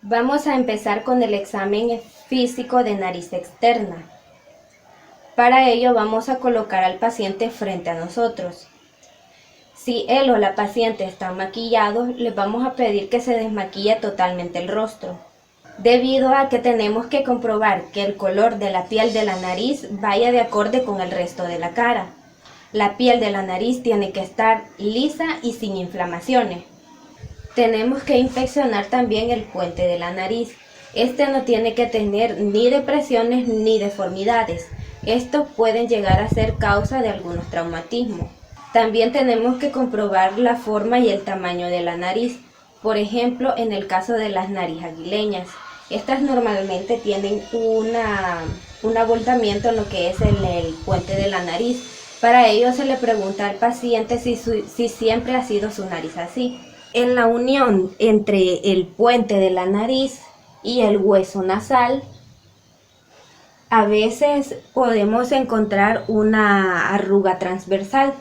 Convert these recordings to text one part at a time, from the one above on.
Vamos a empezar con el examen físico de nariz externa. Para ello vamos a colocar al paciente frente a nosotros. Si él o la paciente están maquillados, les vamos a pedir que se desmaquille totalmente el rostro, debido a que tenemos que comprobar que el color de la piel de la nariz vaya de acorde con el resto de la cara. La piel de la nariz tiene que estar lisa y sin inflamaciones. Tenemos que inspeccionar también el puente de la nariz. Este no tiene que tener ni depresiones ni deformidades. Estos pueden llegar a ser causa de algunos traumatismos. También tenemos que comprobar la forma y el tamaño de la nariz. Por ejemplo, en el caso de las nariz aguileñas. Estas normalmente tienen un abultamiento en lo que es el puente de la nariz. Para ello se le pregunta al paciente si siempre ha sido su nariz así. En la unión entre el puente de la nariz y el hueso nasal, a veces podemos encontrar una arruga transversal.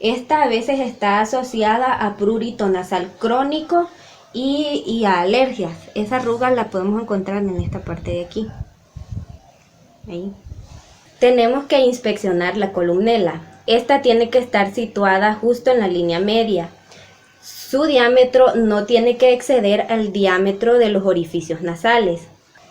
Esta a veces está asociada a prurito nasal crónico y a alergias. Esa arruga la podemos encontrar en esta parte de aquí. Ahí. Tenemos que inspeccionar la columela. Esta tiene que estar situada justo en la línea media. Su diámetro no tiene que exceder al diámetro de los orificios nasales.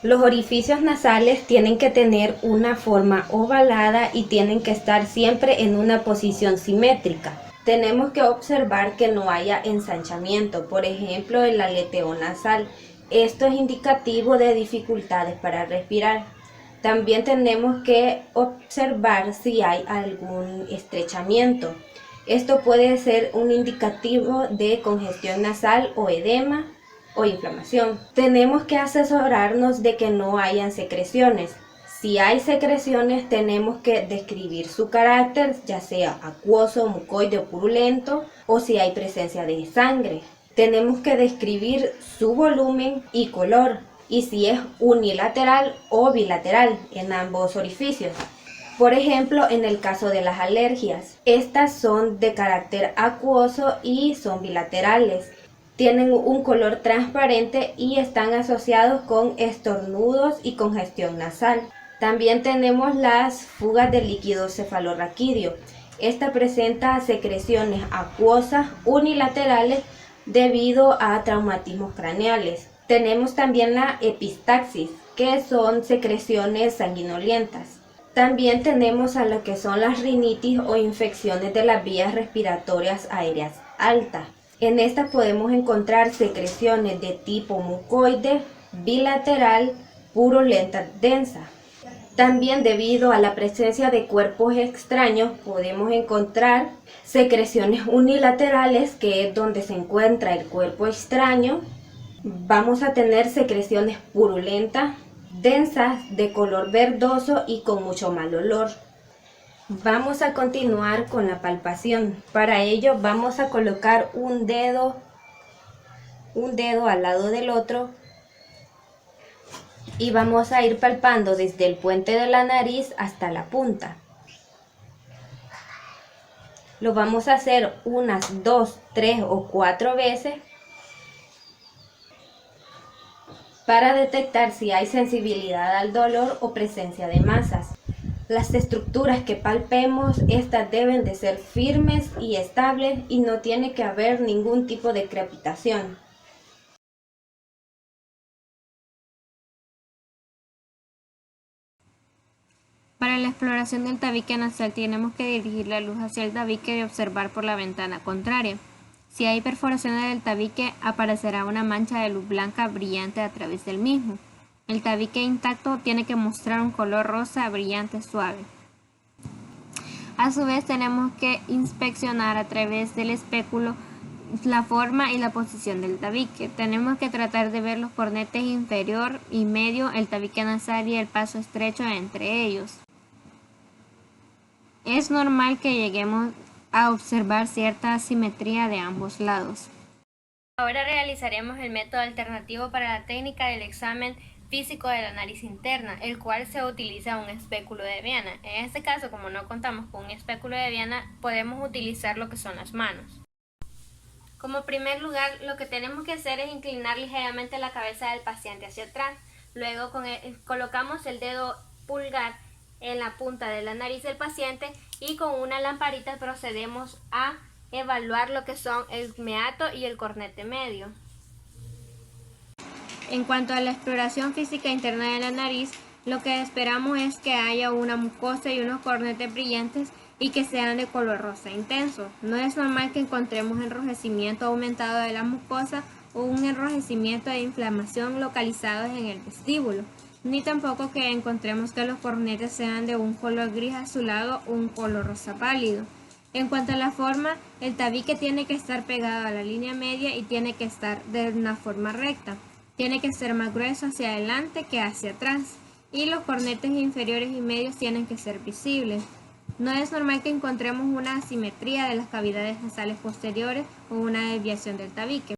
Los orificios nasales tienen que tener una forma ovalada y tienen que estar siempre en una posición simétrica. Tenemos que observar que no haya ensanchamiento, por ejemplo el aleteo nasal. Esto es indicativo de dificultades para respirar. También tenemos que observar si hay algún estrechamiento. Esto puede ser un indicativo de congestión nasal o edema o inflamación. Tenemos que asesorarnos de que no hayan secreciones. Si hay secreciones, tenemos que describir su carácter, ya sea acuoso, mucoide o purulento, o si hay presencia de sangre. Tenemos que describir su volumen y color, y si es unilateral o bilateral en ambos orificios. Por ejemplo, en el caso de las alergias, estas son de carácter acuoso y son bilaterales. Tienen un color transparente y están asociados con estornudos y congestión nasal. También tenemos las fugas de líquido cefalorraquídeo. Esta presenta secreciones acuosas unilaterales debido a traumatismos craneales. Tenemos también la epistaxis, que son secreciones sanguinolientas. También tenemos a lo que son las rinitis o infecciones de las vías respiratorias aéreas altas. En estas podemos encontrar secreciones de tipo mucoide, bilateral, purulenta, densa. También debido a la presencia de cuerpos extraños podemos encontrar secreciones unilaterales, que es donde se encuentra el cuerpo extraño. Vamos a tener secreciones purulentas, densas, de color verdoso y con mucho mal olor. Vamos a continuar con la palpación. Para ello vamos a colocar un dedo al lado del otro y vamos a ir palpando desde el puente de la nariz hasta la punta. Lo vamos a hacer unas 2, 3 o 4 veces para detectar si hay sensibilidad al dolor o presencia de masas. Las estructuras que palpemos, estas deben de ser firmes y estables y no tiene que haber ningún tipo de crepitación. Para la exploración del tabique nasal tenemos que dirigir la luz hacia el tabique y observar por la ventana contraria. Si hay perforaciones del tabique, aparecerá una mancha de luz blanca brillante a través del mismo. El tabique intacto tiene que mostrar un color rosa brillante suave. A su vez tenemos que inspeccionar a través del espéculo la forma y la posición del tabique. Tenemos que tratar de ver los cornetes inferior y medio, el tabique nasal y el paso estrecho entre ellos. Es normal que lleguemos a observar cierta asimetría de ambos lados. Ahora realizaremos el método alternativo para la técnica del examen físico de la nariz interna, el cual se utiliza un espéculo de Viena. En este caso, como no contamos con un espéculo de Viena, podemos utilizar lo que son las manos. Como primer lugar, lo que tenemos que hacer es inclinar ligeramente la cabeza del paciente hacia atrás. Luego colocamos el dedo pulgar en la punta de la nariz del paciente y con una lamparita procedemos a evaluar lo que son el meato y el cornete medio. En cuanto a la exploración física interna de la nariz, lo que esperamos es que haya una mucosa y unos cornetes brillantes y que sean de color rosa intenso. No es normal que encontremos enrojecimiento aumentado de la mucosa o un enrojecimiento de inflamación localizados en el vestíbulo, ni tampoco que encontremos que los cornetes sean de un color gris azulado o un color rosa pálido. En cuanto a la forma, el tabique tiene que estar pegado a la línea media y tiene que estar de una forma recta. Tiene que ser más grueso hacia adelante que hacia atrás y los cornetes inferiores y medios tienen que ser visibles. No es normal que encontremos una asimetría de las cavidades nasales posteriores o una desviación del tabique.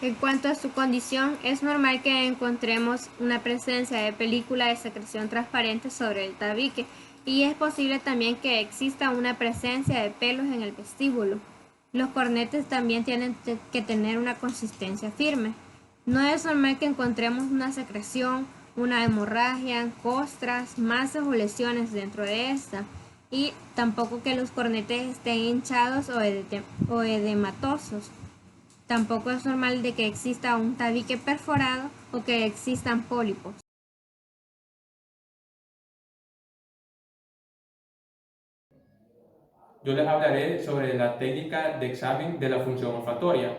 En cuanto a su condición, es normal que encontremos una presencia de película de secreción transparente sobre el tabique y es posible también que exista una presencia de pelos en el vestíbulo. Los cornetes también tienen que tener una consistencia firme. No es normal que encontremos una secreción, una hemorragia, costras, masas o lesiones dentro de esta y tampoco que los cornetes estén hinchados o edematosos. Tampoco es normal de que exista un tabique perforado o que existan pólipos. Yo les hablaré sobre la técnica de examen de la función olfatoria.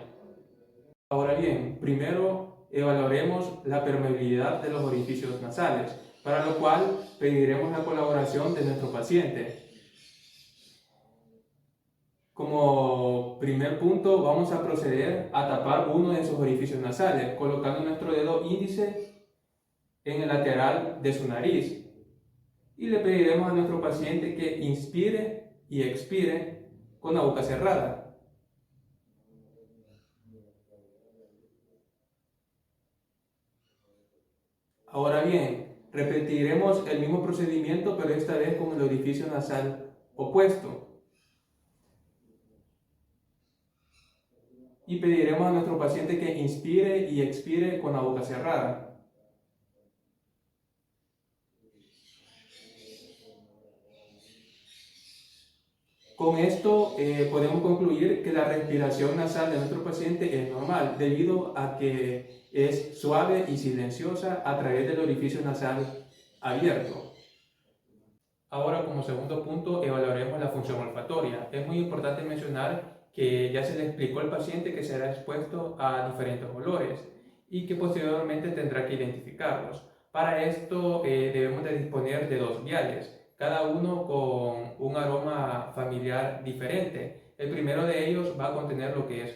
Ahora bien, primero evaluaremos la permeabilidad de los orificios nasales, para lo cual pediremos la colaboración de nuestro paciente. Como primer punto, vamos a proceder a tapar uno de sus orificios nasales, colocando nuestro dedo índice en el lateral de su nariz. Y le pediremos a nuestro paciente que inspire y expire con la boca cerrada. Ahora bien, repetiremos el mismo procedimiento, pero esta vez con el orificio nasal opuesto. Y pediremos a nuestro paciente que inspire y expire con la boca cerrada. Con esto podemos concluir que la respiración nasal de nuestro paciente es normal, debido a que es suave y silenciosa a través del orificio nasal abierto. Ahora, como segundo punto, evaluaremos la función olfatoria. Es muy importante mencionar que ya se le explicó al paciente que será expuesto a diferentes olores y que posteriormente tendrá que identificarlos. Para esto debemos de disponer de dos viales, cada uno con un aroma familiar diferente. El primero de ellos va a contener lo que es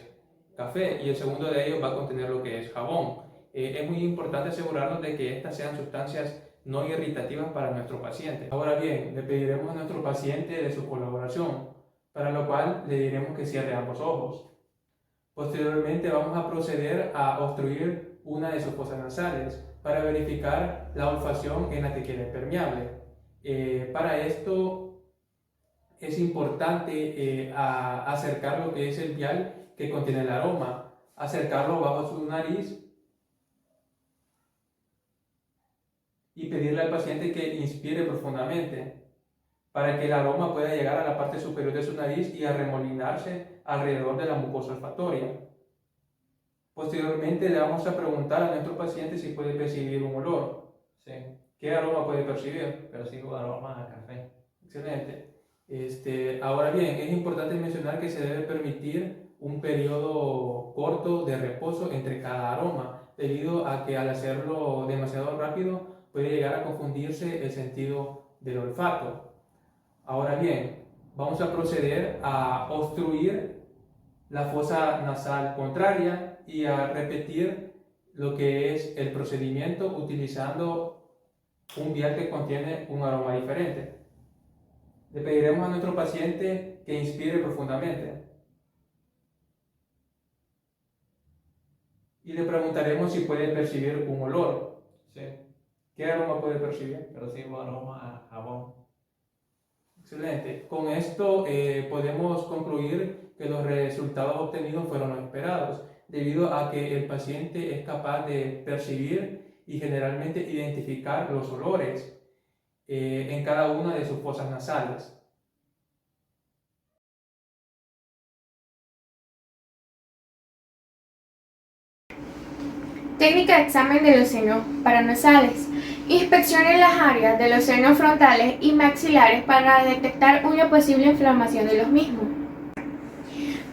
café y el segundo de ellos va a contener lo que es jabón. Es muy importante asegurarnos de que estas sean sustancias no irritativas para nuestro paciente. Ahora bien, le pediremos a nuestro paciente de su colaboración, para lo cual le diremos que cierre ambos ojos. Posteriormente vamos a proceder a obstruir una de sus fosas nasales para verificar la olfacción en la que quede permeable. Para esto es importante acercar lo que es el vial que contiene el aroma, acercarlo bajo su nariz y pedirle al paciente que inspire profundamente para que el aroma pueda llegar a la parte superior de su nariz y arremolinarse alrededor de la mucosa olfatoria. Posteriormente le vamos a preguntar a nuestro paciente si puede percibir un olor. Sí, ¿Qué aroma puede percibir? percibo aroma a café. Excelente. Ahora bien, es importante mencionar que se debe permitir un periodo corto de reposo entre cada aroma, debido a que al hacerlo demasiado rápido puede llegar a confundirse el sentido del olfato. Ahora bien, vamos a proceder a obstruir la fosa nasal contraria y a repetir lo que es el procedimiento utilizando un vial que contiene un aroma diferente. Le pediremos a nuestro paciente que inspire profundamente y le preguntaremos si puede percibir un olor. Sí, ¿Qué aroma puede percibir? percibo aroma a jabón. Excelente. Con esto podemos concluir que los resultados obtenidos fueron los esperados, debido a que el paciente es capaz de percibir y generalmente identificar los olores en cada una de sus fosas nasales. Técnica de examen de los senos paranasales. Inspeccione las áreas de los senos frontales y maxilares para detectar una posible inflamación de los mismos.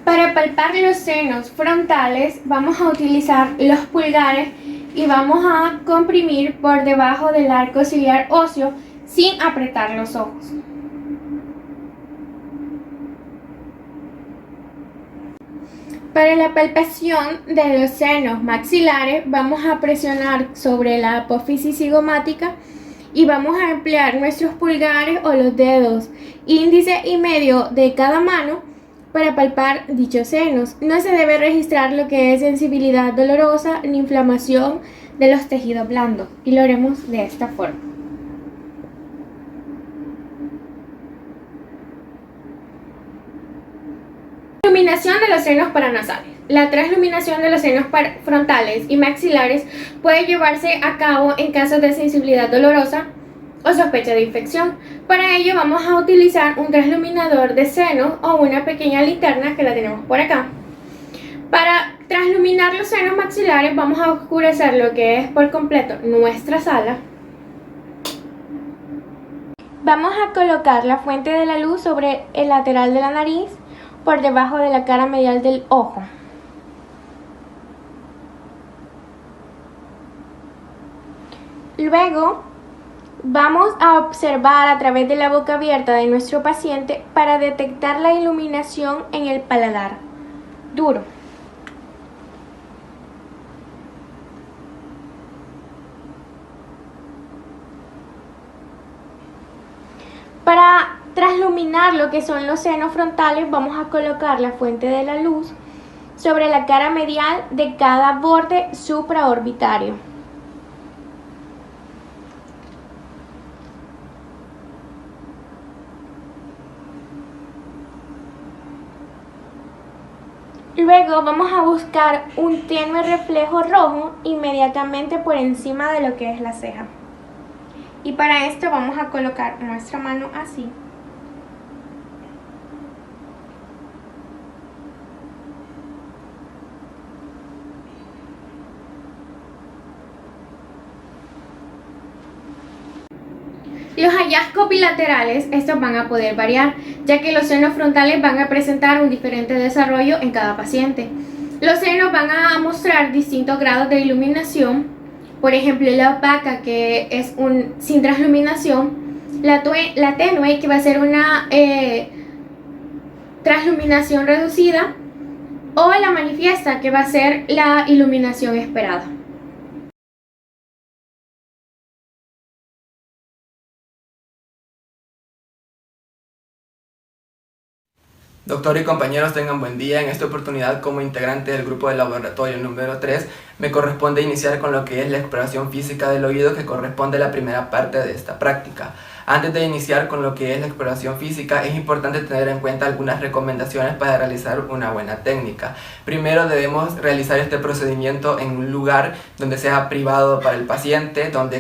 Para palpar los senos frontales vamos a utilizar los pulgares y vamos a comprimir por debajo del arco ciliar óseo sin apretar los ojos. Para la palpación de los senos maxilares vamos a presionar sobre la apófisis cigomática y vamos a emplear nuestros pulgares o los dedos índice y medio de cada mano para palpar dichos senos. No se debe registrar lo que es sensibilidad dolorosa ni inflamación de los tejidos blandos y lo haremos de esta forma. Iluminación de los senos paranasales. La transluminación de los senos frontales y maxilares puede llevarse a cabo en casos de sensibilidad dolorosa o sospecha de infección. Para ello vamos a utilizar un transluminador de senos o una pequeña linterna que la tenemos por acá. Para transluminar los senos maxilares vamos a oscurecer lo que es por completo nuestra sala. Vamos a colocar la fuente de la luz sobre el lateral de la nariz por debajo de la cara medial del ojo. Luego vamos a observar a través de la boca abierta de nuestro paciente para detectar la iluminación en el paladar duro. Para transluminar lo que son los senos frontales vamos a colocar la fuente de la luz sobre la cara medial de cada borde supraorbitario. Luego vamos a buscar un tenue reflejo rojo inmediatamente por encima de lo que es la ceja. Y para esto vamos a colocar nuestra mano así. Los hallazgos bilaterales, estos van a poder variar, ya que los senos frontales van a presentar un diferente desarrollo en cada paciente. Los senos van a mostrar distintos grados de iluminación, por ejemplo la opaca, que es sin transluminación, la tenue, que va a ser una transluminación reducida, o la manifiesta, que va a ser la iluminación esperada. Doctor y compañeros, tengan buen día. En esta oportunidad, como integrante del grupo de laboratorio número 3, me corresponde iniciar con lo que es la exploración física del oído, que corresponde a la primera parte de esta práctica. Antes de iniciar con lo que es la exploración física, es importante tener en cuenta algunas recomendaciones para realizar una buena técnica. Primero, debemos realizar este procedimiento en un lugar donde sea privado para el paciente, donde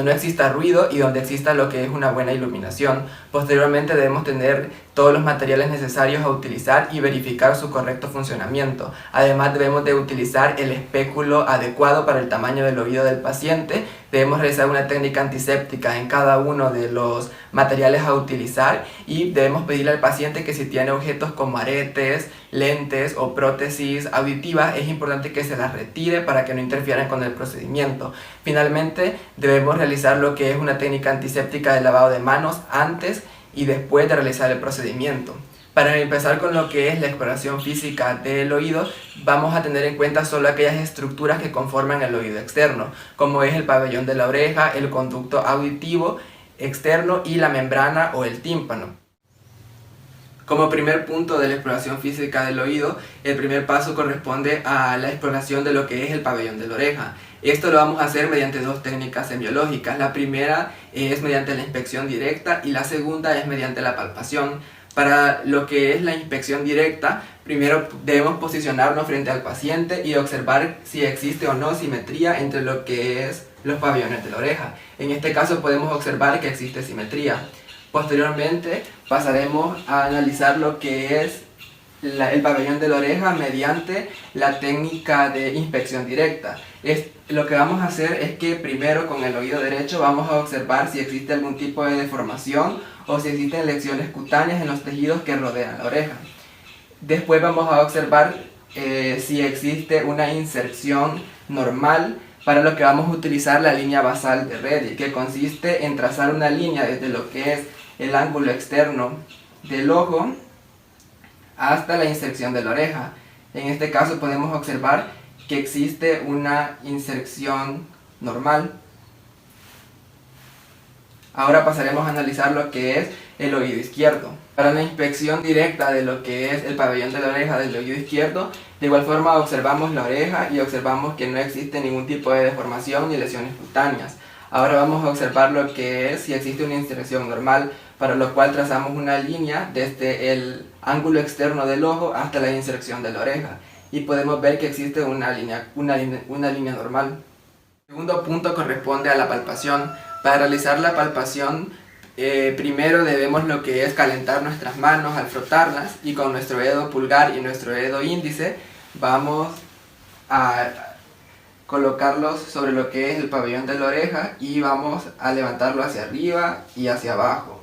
no exista ruido y donde exista lo que es una buena iluminación. Posteriormente, debemos tener todos los materiales necesarios a utilizar y verificar su correcto funcionamiento. Además, debemos de utilizar el espéculo adecuado para el tamaño del oído del paciente. Debemos realizar una técnica antiséptica en cada uno de los materiales a utilizar y debemos pedirle al paciente que si tiene objetos como aretes, lentes o prótesis auditivas, es importante que se las retire para que no interfieran con el procedimiento. Finalmente, debemos realizar lo que es una técnica antiséptica de lavado de manos antes y después de realizar el procedimiento. Para empezar con lo que es la exploración física del oído, vamos a tener en cuenta solo aquellas estructuras que conforman el oído externo, como es el pabellón de la oreja, el conducto auditivo externo y la membrana o el tímpano. Como primer punto de la exploración física del oído, el primer paso corresponde a la exploración de lo que es el pabellón de la oreja. Esto lo vamos a hacer mediante dos técnicas semiológicas. La primera es mediante la inspección directa y la segunda es mediante la palpación. Para lo que es la inspección directa, primero debemos posicionarnos frente al paciente y observar si existe o no simetría entre lo que es los pabellones de la oreja. En este caso podemos observar que existe simetría. Posteriormente pasaremos a analizar lo que es el pabellón de la oreja mediante la técnica de inspección directa. Lo que vamos a hacer es que primero con el oído derecho vamos a observar si existe algún tipo de deformación o si existen lesiones cutáneas en los tejidos que rodean la oreja. Después vamos a observar si existe una inserción normal, para lo que vamos a utilizar la línea basal de Reddy, que consiste en trazar una línea desde lo que es el ángulo externo del ojo hasta la inserción de la oreja. En este caso podemos observar que existe una inserción normal. Ahora pasaremos a analizar lo que es el oído izquierdo. Para la inspección directa de lo que es el pabellón de la oreja del oído izquierdo, de igual forma observamos la oreja y observamos que no existe ningún tipo de deformación ni lesiones cutáneas. Ahora vamos a observar lo que es si existe una inserción normal, para lo cual trazamos una línea desde el ángulo externo del ojo hasta la inserción de la oreja y podemos ver que existe una línea normal. El segundo punto corresponde a la palpación. Para realizar la palpación, primero debemos lo que es calentar nuestras manos al frotarlas, y con nuestro dedo pulgar y nuestro dedo índice vamos a colocarlos sobre lo que es el pabellón de la oreja y vamos a levantarlo hacia arriba y hacia abajo.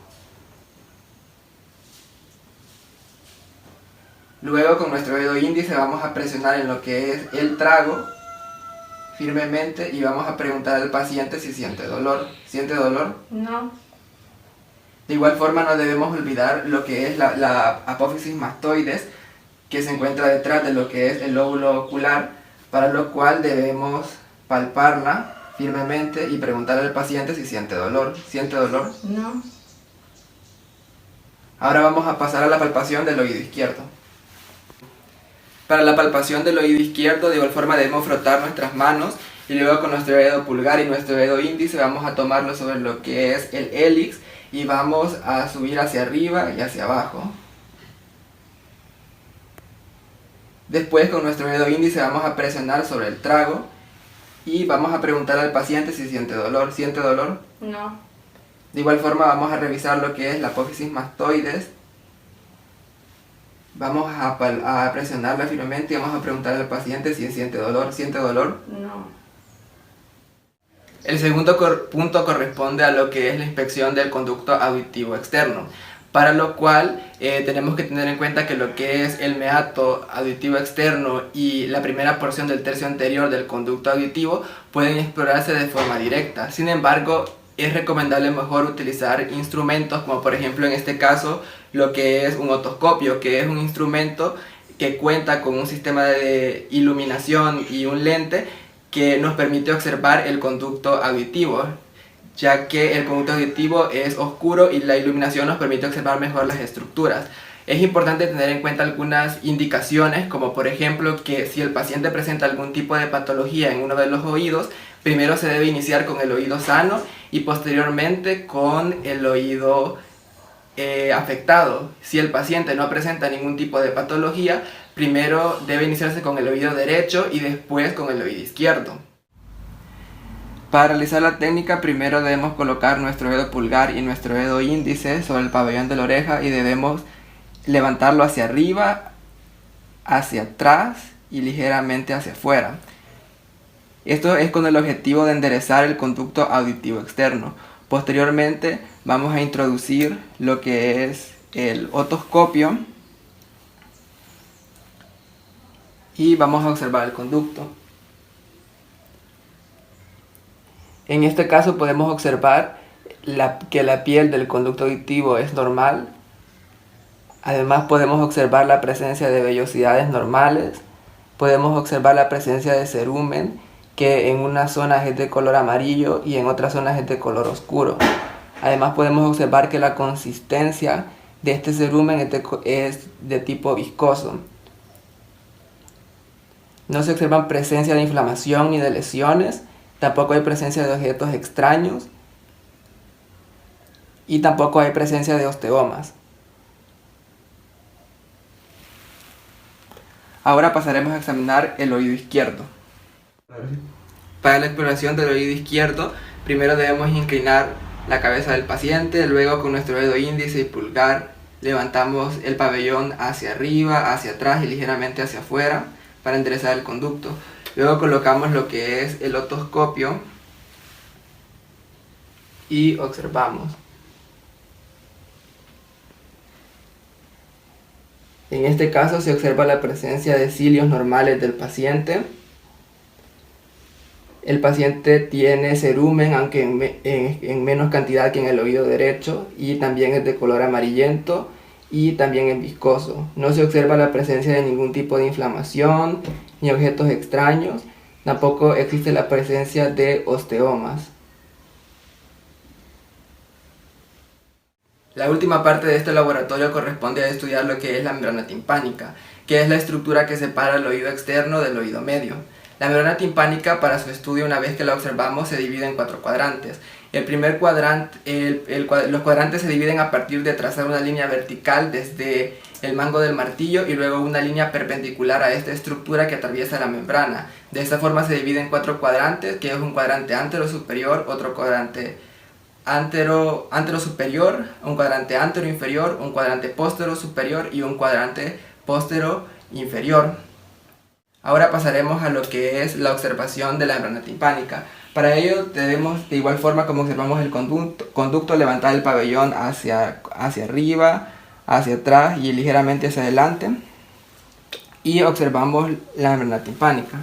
Luego con nuestro dedo índice vamos a presionar en lo que es el trago firmemente y vamos a preguntar al paciente si siente dolor. ¿Siente dolor? No. De igual forma no debemos olvidar lo que es la apófisis mastoides, que se encuentra detrás de lo que es el lóbulo ocular, para lo cual debemos palparla firmemente y preguntar al paciente si siente dolor. ¿Siente dolor? No. Ahora vamos a pasar a la palpación del oído izquierdo. Para la palpación del oído izquierdo, de igual forma debemos frotar nuestras manos y luego con nuestro dedo pulgar y nuestro dedo índice vamos a tomarlo sobre lo que es el hélix y vamos a subir hacia arriba y hacia abajo. Después con nuestro dedo índice vamos a presionar sobre el trago y vamos a preguntar al paciente si siente dolor. ¿Siente dolor? No. De igual forma vamos a revisar lo que es la apófisis mastoides. Vamos a presionarla firmemente y vamos a preguntar al paciente si siente dolor. ¿Siente dolor? No. El segundo punto corresponde a lo que es la inspección del conducto auditivo externo, para lo cual tenemos que tener en cuenta que lo que es el meato auditivo externo y la primera porción del tercio anterior del conducto auditivo pueden explorarse de forma directa. Sin embargo, es recomendable mejor utilizar instrumentos como por ejemplo en este caso lo que es un otoscopio, que es un instrumento que cuenta con un sistema de iluminación y un lente que nos permite observar el conducto auditivo, ya que el conducto auditivo es oscuro y la iluminación nos permite observar mejor las estructuras. Es importante tener en cuenta algunas indicaciones, como por ejemplo que si el paciente presenta algún tipo de patología en uno de los oídos, primero se debe iniciar con el oído sano y posteriormente con el oído afectado. Si el paciente no presenta ningún tipo de patología, primero debe iniciarse con el oído derecho y después con el oído izquierdo. Para realizar la técnica, primero debemos colocar nuestro dedo pulgar y nuestro dedo índice sobre el pabellón de la oreja y debemos levantarlo hacia arriba, hacia atrás y ligeramente hacia afuera. Esto es con el objetivo de enderezar el conducto auditivo externo. Posteriormente vamos a introducir lo que es el otoscopio y vamos a observar el conducto. En este caso podemos observar que la piel del conducto auditivo es normal. Además podemos observar la presencia de vellosidades normales. Podemos observar la presencia de cerumen, que en unas zonas es de color amarillo y en otras zonas es de color oscuro. Además podemos observar que la consistencia de este cerumen es de tipo viscoso. No se observan presencia de inflamación ni de lesiones, tampoco hay presencia de objetos extraños y tampoco hay presencia de osteomas. Ahora pasaremos a examinar el oído izquierdo. Para la exploración del oído izquierdo, primero debemos inclinar la cabeza del paciente, luego con nuestro dedo índice y pulgar levantamos el pabellón hacia arriba, hacia atrás y ligeramente hacia afuera para enderezar el conducto. Luego colocamos lo que es el otoscopio y observamos. En este caso se observa la presencia de cilios normales del paciente. El paciente tiene cerumen, aunque en menos cantidad que en el oído derecho, y también es de color amarillento y también es viscoso. No se observa la presencia de ningún tipo de inflamación ni objetos extraños. Tampoco existe la presencia de osteomas. La última parte de este laboratorio corresponde a estudiar lo que es la membrana timpánica, que es la estructura que separa el oído externo del oído medio. La membrana timpánica, para su estudio, una vez que la observamos, se divide en 4 cuadrantes. El primer cuadrante, los cuadrantes se dividen a partir de trazar una línea vertical desde el mango del martillo y luego una línea perpendicular a esta estructura que atraviesa la membrana. De esta forma se divide en 4 cuadrantes, que es un cuadrante antero superior, otro cuadrante antero superior, un cuadrante antero inferior, un cuadrante póstero superior y un cuadrante póstero inferior. Ahora pasaremos a lo que es la observación de la membrana timpánica. Para ello debemos, de igual forma como observamos el conducto, levantar el pabellón hacia arriba, hacia atrás y ligeramente hacia adelante, y observamos la membrana timpánica.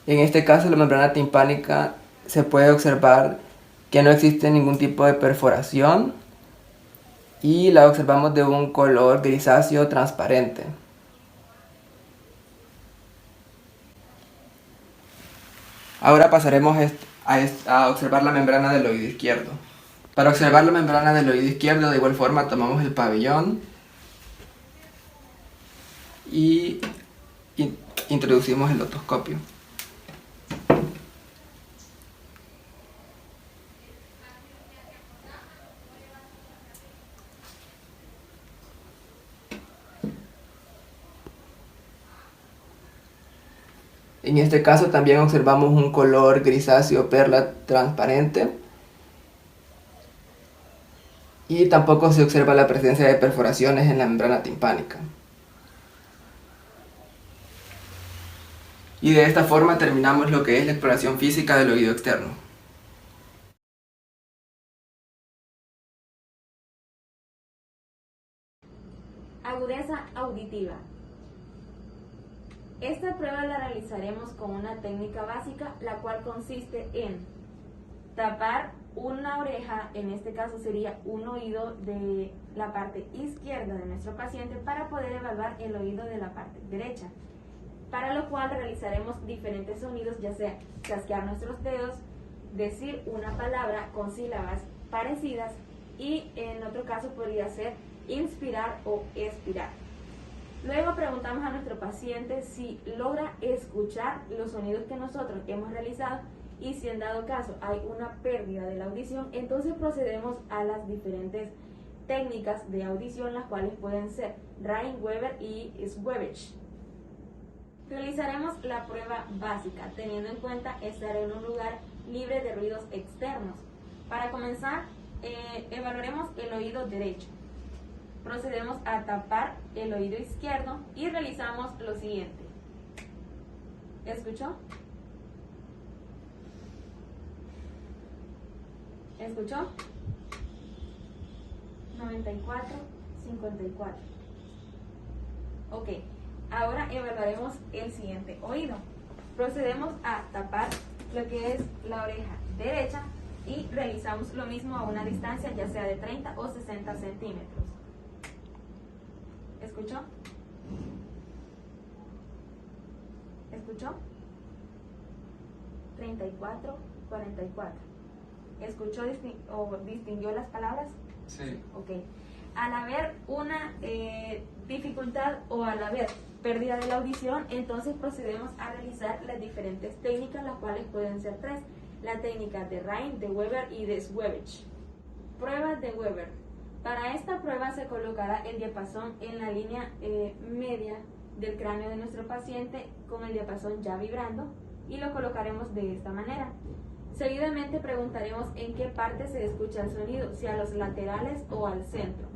En este caso, la membrana timpánica se puede observar que no existe ningún tipo de perforación y la observamos de un color grisáceo transparente. Ahora pasaremos a observar la membrana del oído izquierdo. Para observar la membrana del oído izquierdo, de igual forma tomamos el pabellón y introducimos el otoscopio. En este caso también observamos un color grisáceo perla transparente y tampoco se observa la presencia de perforaciones en la membrana timpánica. Y de esta forma terminamos lo que es la exploración física del oído externo. Agudeza auditiva. Esta prueba la realizaremos con una técnica básica, la cual consiste en tapar una oreja, en este caso sería un oído de la parte izquierda de nuestro paciente, para poder evaluar el oído de la parte derecha, para lo cual realizaremos diferentes sonidos, ya sea chasquear nuestros dedos, decir una palabra con sílabas parecidas, y en otro caso podría ser inspirar o expirar. Luego preguntamos a nuestro paciente si logra escuchar los sonidos que nosotros hemos realizado, y si en dado caso hay una pérdida de la audición, entonces procedemos a las diferentes técnicas de audición, las cuales pueden ser Ryan Weber y Swabish. Realizaremos la prueba básica, teniendo en cuenta estar en un lugar libre de ruidos externos. Para comenzar, evaluaremos el oído derecho. Procedemos a tapar el oído izquierdo y realizamos lo siguiente. ¿Escuchó? ¿Escuchó? 94, 54. Ok, ahora evaluaremos el siguiente oído. Procedemos a tapar lo que es la oreja derecha y realizamos lo mismo a una distancia ya sea de 30 o 60 centímetros. ¿Escuchó? ¿Escuchó? 34, 44. ¿Escuchó o distinguió las palabras? Sí. Ok. Al haber una dificultad o al haber pérdida de la audición, entonces procedemos a realizar las diferentes técnicas, las cuales pueden ser 3. La técnica de Rhine, de Weber y de Schwebech. Pruebas de Weber. Para esta prueba se colocará el diapasón en la línea media del cráneo de nuestro paciente con el diapasón ya vibrando y lo colocaremos de esta manera. Seguidamente preguntaremos en qué parte se escucha el sonido, si a los laterales o al centro.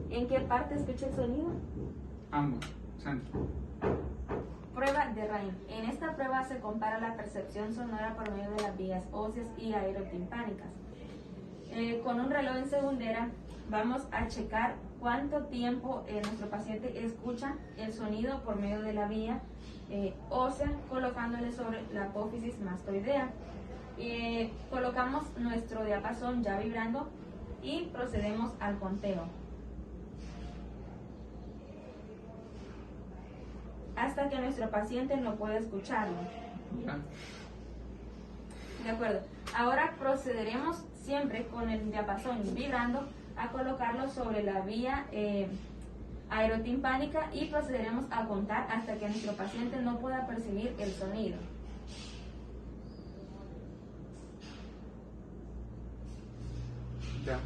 ¿En qué parte escucha el sonido? Ambos, centro. Prueba de Rhine. En esta prueba se compara la percepción sonora por medio de las vías óseas y aerotimpánicas. Con un reloj en segundera vamos a checar cuánto tiempo nuestro paciente escucha el sonido por medio de la vía ósea, colocándole sobre la apófisis mastoidea. Colocamos nuestro diapasón ya vibrando y procedemos al conteo hasta que nuestro paciente no pueda escucharlo. De acuerdo. Ahora procederemos siempre con el diapasón vibrando a colocarlo sobre la vía aerotimpánica y procederemos a contar hasta que nuestro paciente no pueda percibir el sonido. Ya.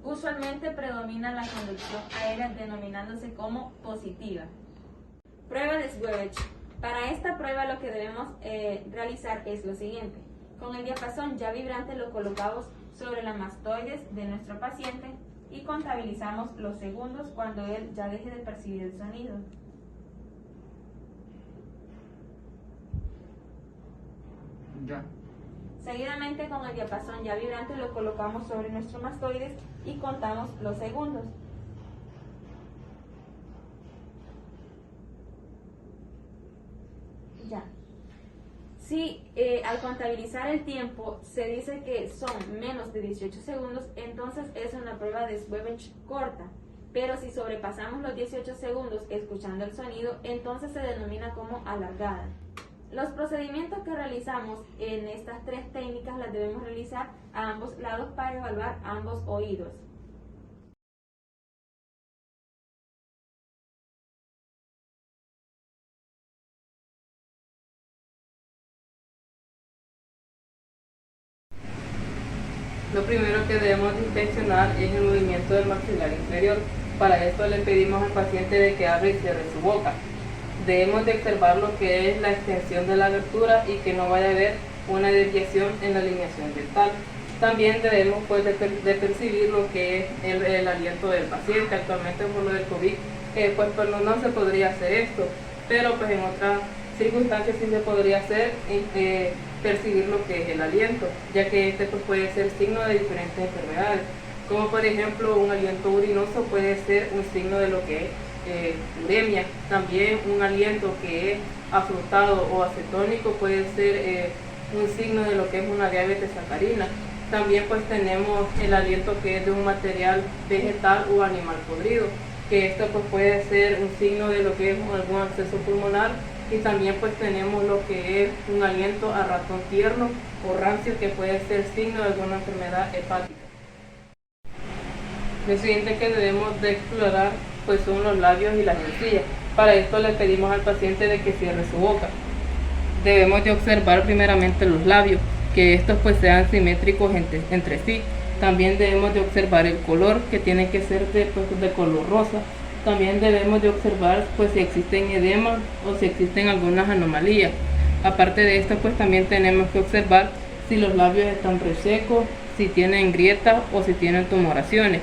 Usualmente predomina la conducción aérea denominándose como positiva. Prueba de Schwebech. Para esta prueba lo que debemos realizar es lo siguiente. Con el diapasón ya vibrante lo colocamos sobre la mastoides de nuestro paciente y contabilizamos los segundos cuando él ya deje de percibir el sonido. Ya. Seguidamente con el diapasón ya vibrante lo colocamos sobre nuestro mastoides y contamos los segundos. Ya. Si al contabilizar el tiempo se dice que son menos de 18 segundos, entonces es una prueba de Schwebech corta. Pero si sobrepasamos los 18 segundos escuchando el sonido, entonces se denomina como alargada. Los procedimientos que realizamos en estas 3 técnicas las debemos realizar a ambos lados para evaluar ambos oídos. Lo primero que debemos inspeccionar es el movimiento del maxilar inferior. Para esto le pedimos al paciente de que abra y cierre su boca. Debemos de observar lo que es la extensión de la abertura y que no vaya a haber una desviación en la alineación dental. También debemos de percibir lo que es el aliento del paciente. Actualmente por lo del COVID pues no se podría hacer esto, pero pues en otras circunstancias sí se podría hacer percibir lo que es el aliento, ya que este pues puede ser signo de diferentes enfermedades, como por ejemplo un aliento urinoso puede ser un signo de lo que es uremia. También un aliento que es afrutado o acetónico puede ser un signo de lo que es una diabetes sacarina. También pues tenemos el aliento que es de un material vegetal o animal podrido, que esto pues puede ser un signo de lo que es algún absceso pulmonar. Y también pues tenemos lo que es un aliento a ratón tierno o rancio, que puede ser signo de alguna enfermedad hepática. Lo siguiente que debemos de explorar pues son los labios y las encías. Para esto le pedimos al paciente de que cierre su boca. Debemos de observar primeramente los labios, que estos pues sean simétricos entre sí. También debemos de observar el color, que tiene que ser de color rosa. También debemos de observar pues si existen edemas o si existen algunas anomalías. Aparte de esto pues también tenemos que observar si los labios están resecos, si tienen grietas o si tienen tumoraciones.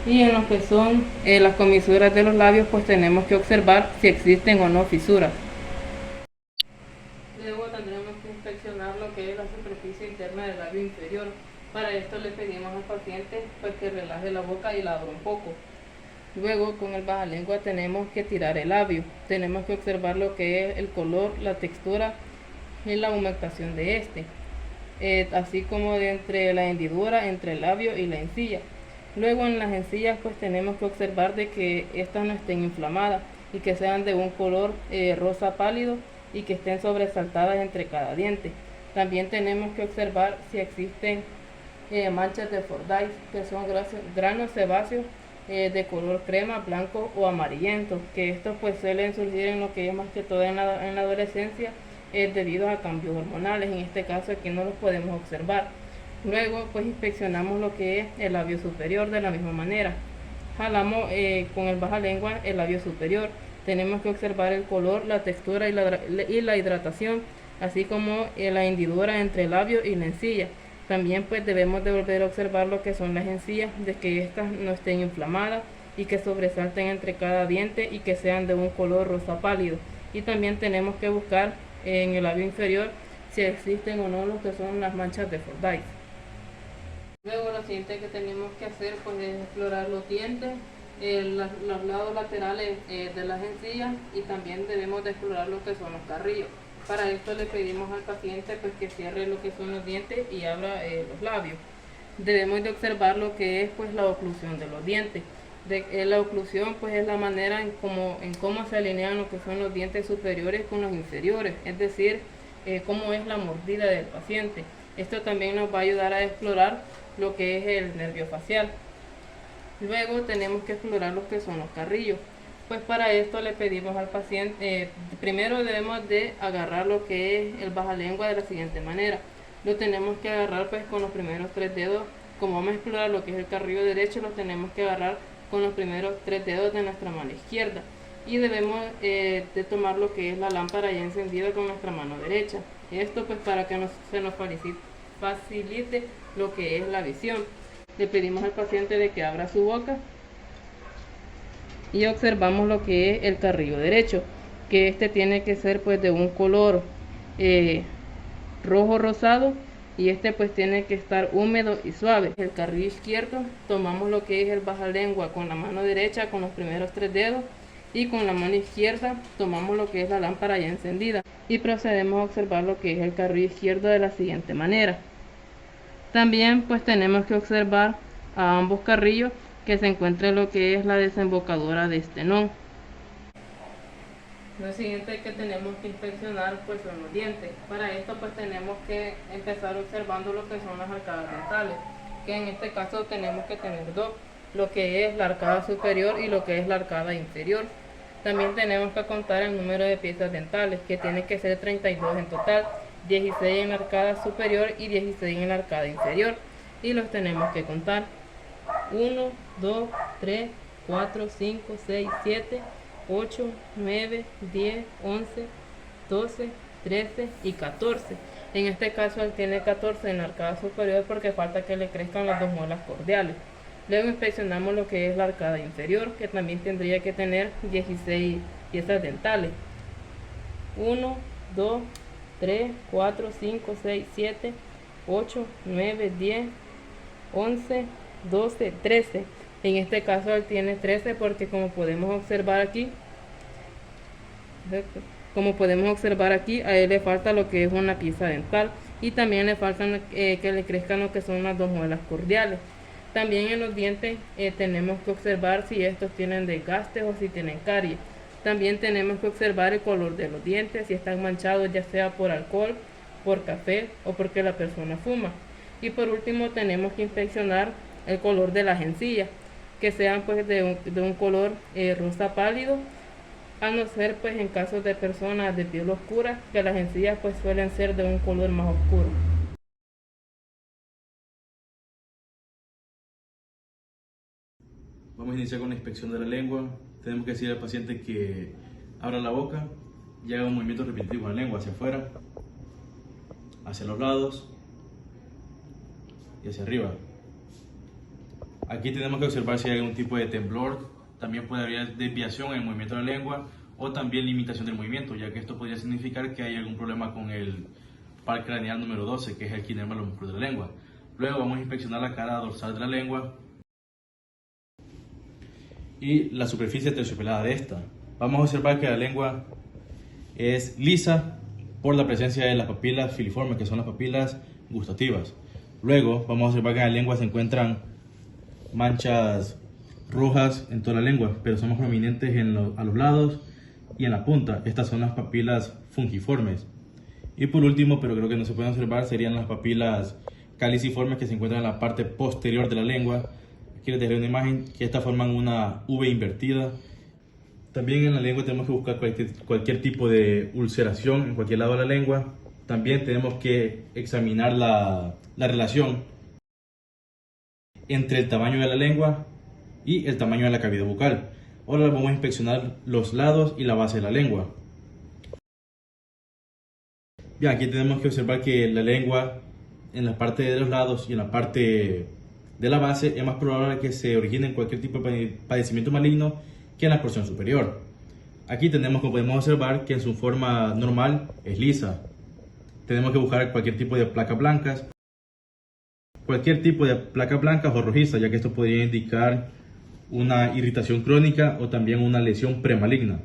Y en lo que son las comisuras de los labios pues tenemos que observar si existen o no fisuras. Luego tendremos que inspeccionar lo que es la superficie interna del labio inferior. Para esto le pedimos al paciente pues que relaje la boca y la abra un poco. Luego con el bajalengua tenemos que tirar el labio. Tenemos que observar lo que es el color, la textura y la humectación de este, así como de entre la hendidura, entre el labio y la encía. Luego en las encías pues tenemos que observar de que estas no estén inflamadas y que sean de un color rosa pálido y que estén sobresaltadas entre cada diente. También tenemos que observar si existen manchas de Fordyce, que son granos sebáceos de color crema, blanco o amarillento, que estos pues suelen surgir en lo que es más que todo en la adolescencia debido a cambios hormonales. En este caso aquí no los podemos observar. Luego pues inspeccionamos lo que es el labio superior de la misma manera. Jalamos con el baja lengua el labio superior. Tenemos que observar el color, la textura y la hidratación, así como la hendidura entre el labio y la encilla. También pues debemos de volver a observar lo que son las encías, de que estas no estén inflamadas y que sobresalten entre cada diente y que sean de un color rosa pálido. Y también tenemos que buscar en el labio inferior si existen o no lo que son las manchas de Fordyce. Luego lo siguiente que tenemos que hacer pues es explorar los dientes, los lados laterales de las encías, y también debemos de explorar lo que son los carrillos. Para esto le pedimos al paciente pues que cierre lo que son los dientes y abra los labios. Debemos de observar lo que es pues la oclusión de los dientes. La oclusión pues es la manera en cómo se alinean lo que son los dientes superiores con los inferiores, es decir, cómo es la mordida del paciente. Esto también nos va a ayudar a explorar lo que es el nervio facial. Luego tenemos que explorar lo que son los carrillos. Pues para esto le pedimos al paciente, primero debemos de agarrar lo que es el baja lengua de la siguiente manera. Lo tenemos que agarrar pues con los primeros 3 dedos. Como vamos a explorar lo que es el carrillo derecho, lo tenemos que agarrar con los primeros 3 dedos de nuestra mano izquierda. Y debemos de tomar lo que es la lámpara ya encendida con nuestra mano derecha. Esto pues para que se nos facilite lo que es la visión. Le pedimos al paciente de que abra su boca y observamos lo que es el carrillo derecho, que este tiene que ser pues de un color rojo rosado, y este pues tiene que estar húmedo y suave. El carrillo izquierdo, tomamos lo que es el baja lengua con la mano derecha con los primeros 3 dedos, y con la mano izquierda tomamos lo que es la lámpara ya encendida y procedemos a observar lo que es el carrillo izquierdo de la siguiente manera. También pues tenemos que observar a ambos carrillos que se encuentre lo que es la desembocadura de estenón. Lo siguiente que tenemos que inspeccionar pues son los dientes. Para esto pues tenemos que empezar observando lo que son las arcadas dentales, que en este caso tenemos que tener dos, lo que es la arcada superior y lo que es la arcada inferior. También tenemos que contar el número de piezas dentales, que tiene que ser 32 en total, 16 en la arcada superior y 16 en la arcada inferior, y los tenemos que contar. 1, 2, 3, 4, 5, 6, 7, 8, 9, 10, 11, 12, 13 y 14. En este caso él tiene 14 en la arcada superior porque falta que le crezcan las 2 muelas cordiales. Luego inspeccionamos lo que es la arcada inferior, que también tendría que tener 16 piezas dentales. 1, 2, 3, 4, 5, 6, 7, 8, 9, 10, 11, 12, 13. En este caso él tiene 13 porque como podemos observar aquí, a él le falta lo que es una pieza dental, y también le faltan que le crezcan lo que son las 2 muelas cordiales. También en los dientes tenemos que observar si estos tienen desgastes o si tienen caries. También tenemos que observar el color de los dientes, si están manchados ya sea por alcohol, por café o porque la persona fuma. Y por último tenemos que inspeccionar el color de las encías, que sean pues de un color rosa pálido, a no ser pues en casos de personas de piel oscura, que las encías pues suelen ser de un color más oscuro. Vamos a iniciar con la inspección de la lengua. Tenemos que decir al paciente que abra la boca y haga un movimiento repetitivo con la lengua hacia afuera, hacia los lados y hacia arriba. Aquí tenemos que observar si hay algún tipo de temblor. También puede haber desviación en el movimiento de la lengua o también limitación del movimiento, ya que esto podría significar que hay algún problema con el par craneal número 12, que es el que inerva los músculos de la lengua. Luego vamos a inspeccionar la cara dorsal de la lengua y la superficie terciopelada de esta. Vamos a observar que la lengua es lisa por la presencia de las papilas filiformes, que son las papilas gustativas. Luego vamos a observar que en la lengua se encuentran manchas rojas en toda la lengua, pero son más prominentes a los lados y en la punta. Estas son las papilas fungiformes. Y por último, pero creo que no se pueden observar, serían las papilas caliciformes que se encuentran en la parte posterior de la lengua. Aquí les dejaré una imagen que estas forman una V invertida. También en la lengua tenemos que buscar cualquier tipo de ulceración en cualquier lado de la lengua. También tenemos que examinar la relación entre el tamaño de la lengua y el tamaño de la cavidad bucal. Ahora vamos a inspeccionar los lados y la base de la lengua. Bien, aquí tenemos que observar que la lengua en la parte de los lados y en la parte de la base es más probable que se origine en cualquier tipo de padecimiento maligno que en la porción superior. Aquí tenemos, como podemos observar, que en su forma normal es lisa. Tenemos que buscar cualquier tipo de placas blancas o rojizas, ya que esto podría indicar una irritación crónica o también una lesión premaligna.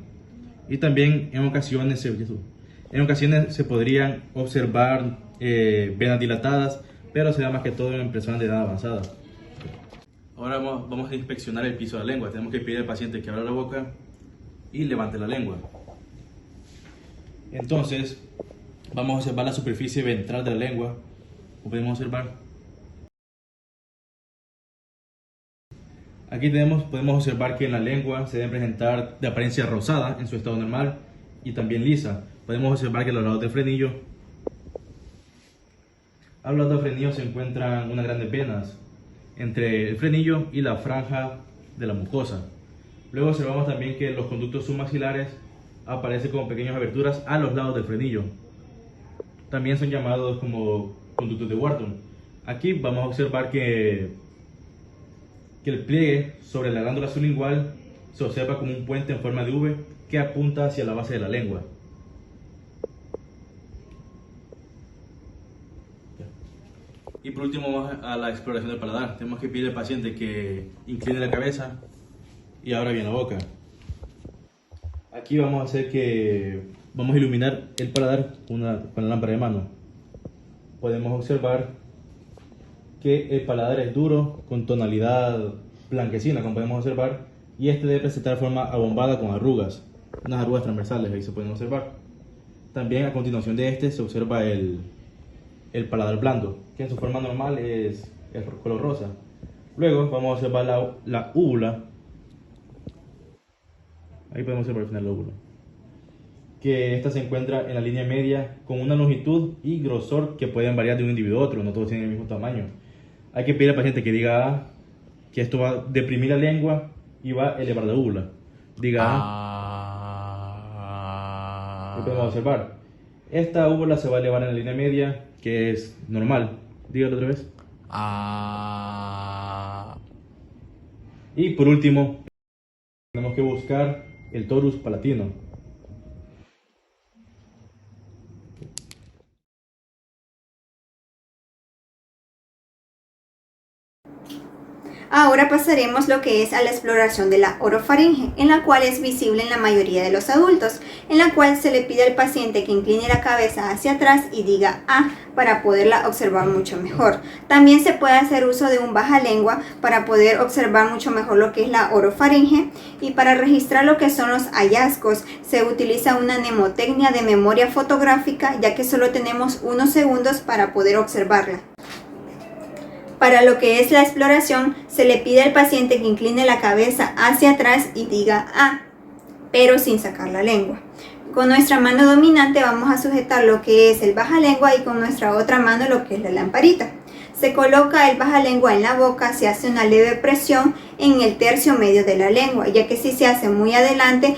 Y también en ocasiones se podrían observar venas dilatadas, pero se da más que todo en personas de edad avanzada. Ahora vamos a inspeccionar el piso de la lengua. Tenemos que pedir al paciente que abra la boca y levante la lengua. Entonces, vamos a observar la superficie ventral de la lengua. Como podemos observar, aquí podemos observar que en la lengua se debe presentar de apariencia rosada en su estado normal y también lisa. Podemos observar que a los lados del frenillo se encuentran unas grandes venas entre el frenillo y la franja de la mucosa. Luego observamos también que los conductos submaxilares aparecen como pequeñas aberturas a los lados del frenillo. También son llamados como conductos de Wharton. Aquí vamos a observar que el pliegue sobre la glándula sublingual se observa como un puente en forma de V que apunta hacia la base de la lengua. Y por último vamos a la exploración del paladar. Tenemos que pedir al paciente que incline la cabeza y abra bien la boca. Aquí vamos a iluminar el paladar con la lámpara de mano. Podemos observar que el paladar es duro, con tonalidad blanquecina, como podemos observar, y este debe presentar forma abombada con arrugas, unas arrugas transversales, ahí se pueden observar. También a continuación de este se observa el paladar blando, que en su forma normal es color rosa. Luego vamos a observar la úvula. Ahí podemos observar al final la úvula, que esta se encuentra en la línea media con una longitud y grosor que pueden variar de un individuo a otro, no todos tienen el mismo tamaño. Hay que pedir al paciente que diga A, que esto va a deprimir la lengua y va a elevar la úvula. Diga A. Lo podemos observar. Esta úvula se va a elevar en la línea media, que es normal. Dígalo otra vez. Y por último, tenemos que buscar el torus palatino. Ahora pasaremos lo que es a la exploración de la orofaringe, en la cual es visible en la mayoría de los adultos, en la cual se le pide al paciente que incline la cabeza hacia atrás y diga A para poderla observar mucho mejor. También se puede hacer uso de un bajalengua para poder observar mucho mejor lo que es la orofaringe, y para registrar lo que son los hallazgos se utiliza una mnemotecnia de memoria fotográfica, ya que solo tenemos unos segundos para poder observarla. Para lo que es la exploración, se le pide al paciente que incline la cabeza hacia atrás y diga A, pero sin sacar la lengua. Con nuestra mano dominante vamos a sujetar lo que es el bajalengua y con nuestra otra mano lo que es la lamparita. Se coloca el bajalengua en la boca, se hace una leve presión en el tercio medio de la lengua, ya que si se hace muy adelante,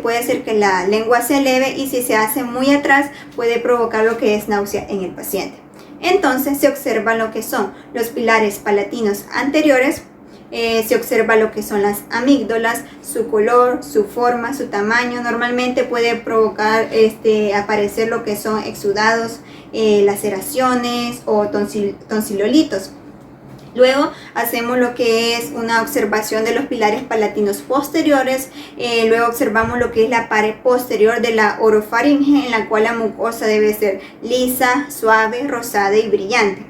puede hacer que la lengua se eleve, y si se hace muy atrás puede provocar lo que es náusea en el paciente. Entonces se observa lo que son los pilares palatinos anteriores, se observa lo que son las amígdalas, su color, su forma, su tamaño. Normalmente puede provocar aparecer lo que son exudados, laceraciones o tonsilolitos. Luego hacemos lo que es una observación de los pilares palatinos posteriores. Luego observamos lo que es la pared posterior de la orofaringe, en la cual la mucosa debe ser lisa, suave, rosada y brillante.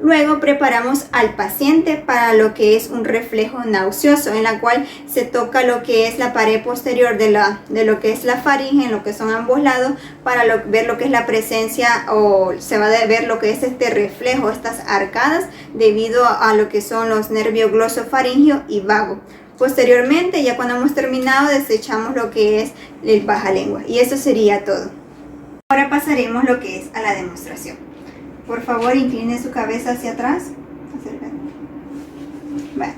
Luego preparamos al paciente para lo que es un reflejo nauseoso, en la cual se toca lo que es la pared posterior de lo que es la faringe, en lo que son ambos lados, para ver lo que es la presencia, o se va a ver lo que es este reflejo, estas arcadas, debido a lo que son los nervios glosofaringeo y vago. Posteriormente, ya cuando hemos terminado, desechamos lo que es el baja lengua, y eso sería todo. Ahora pasaremos lo que es a la demostración. Por favor, incline su cabeza hacia atrás.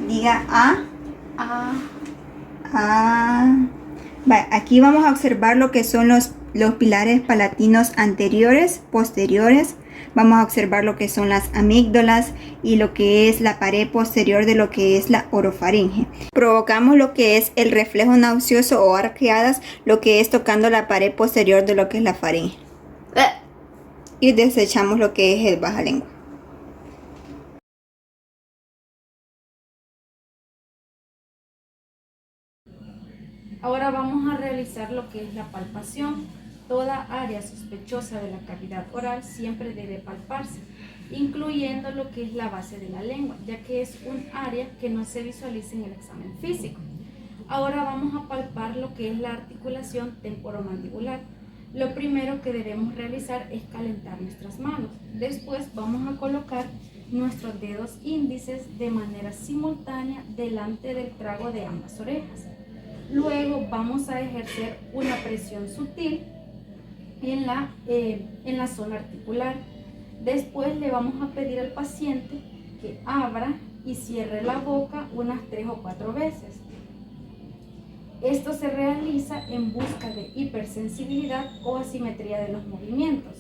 Diga A. Aquí vamos a observar lo que son los pilares palatinos anteriores, posteriores. Vamos a observar lo que son las amígdalas y lo que es la pared posterior de lo que es la orofaringe. Provocamos lo que es el reflejo nauseoso o arqueadas, lo que es tocando la pared posterior de lo que es la faringe. Y desechamos lo que es el baja lengua. Ahora vamos a realizar lo que es la palpación. Toda área sospechosa de la cavidad oral siempre debe palparse, incluyendo lo que es la base de la lengua, ya que es un área que no se visualiza en el examen físico. Ahora vamos a palpar lo que es la articulación temporomandibular. Lo primero que debemos realizar es calentar nuestras manos. Después vamos a colocar nuestros dedos índices de manera simultánea delante del trago de ambas orejas. Luego vamos a ejercer una presión sutil en la zona articular. Después le vamos a pedir al paciente que abra y cierre la boca unas 3 o 4 veces. Esto se realiza en busca de hipersensibilidad o asimetría de los movimientos.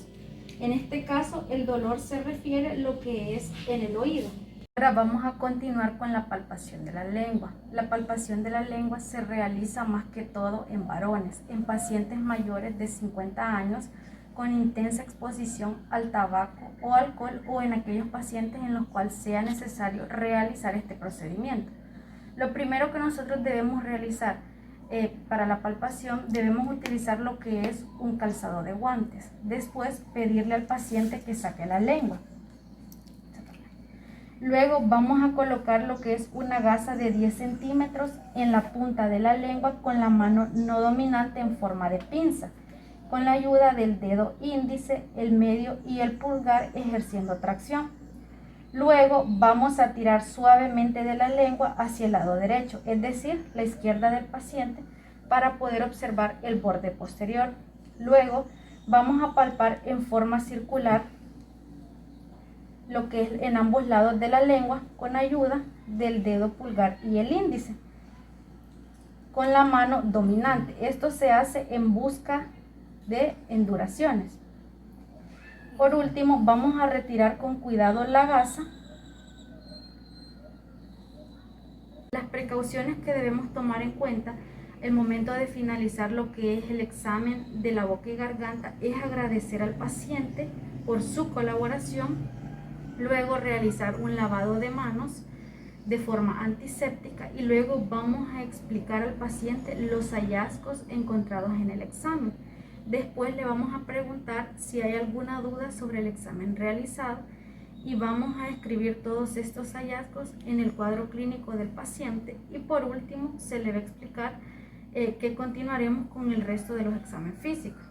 En este caso, el dolor se refiere a lo que es en el oído. Ahora vamos a continuar con la palpación de la lengua. La palpación de la lengua se realiza más que todo en varones, en pacientes mayores de 50 años con intensa exposición al tabaco o alcohol, o en aquellos pacientes en los cuales sea necesario realizar este procedimiento. Lo primero que nosotros debemos realizar para la palpación, debemos utilizar lo que es un calzado de guantes. Después pedirle al paciente que saque la lengua. Luego vamos a colocar lo que es una gasa de 10 centímetros en la punta de la lengua con la mano no dominante en forma de pinza, con la ayuda del dedo índice, el medio y el pulgar ejerciendo tracción. Luego vamos a tirar suavemente de la lengua hacia el lado derecho, es decir, la izquierda del paciente, para poder observar el borde posterior. Luego vamos a palpar en forma circular lo que es en ambos lados de la lengua con ayuda del dedo pulgar y el índice, con la mano dominante. Esto se hace en busca de enduraciones. Por último, vamos a retirar con cuidado la gasa. Las precauciones que debemos tomar en cuenta el momento de finalizar lo que es el examen de la boca y garganta es agradecer al paciente por su colaboración, luego realizar un lavado de manos de forma antiséptica y luego vamos a explicar al paciente los hallazgos encontrados en el examen. Después le vamos a preguntar si hay alguna duda sobre el examen realizado y vamos a escribir todos estos hallazgos en el cuadro clínico del paciente, y por último se le va a explicar que continuaremos con el resto de los exámenes físicos.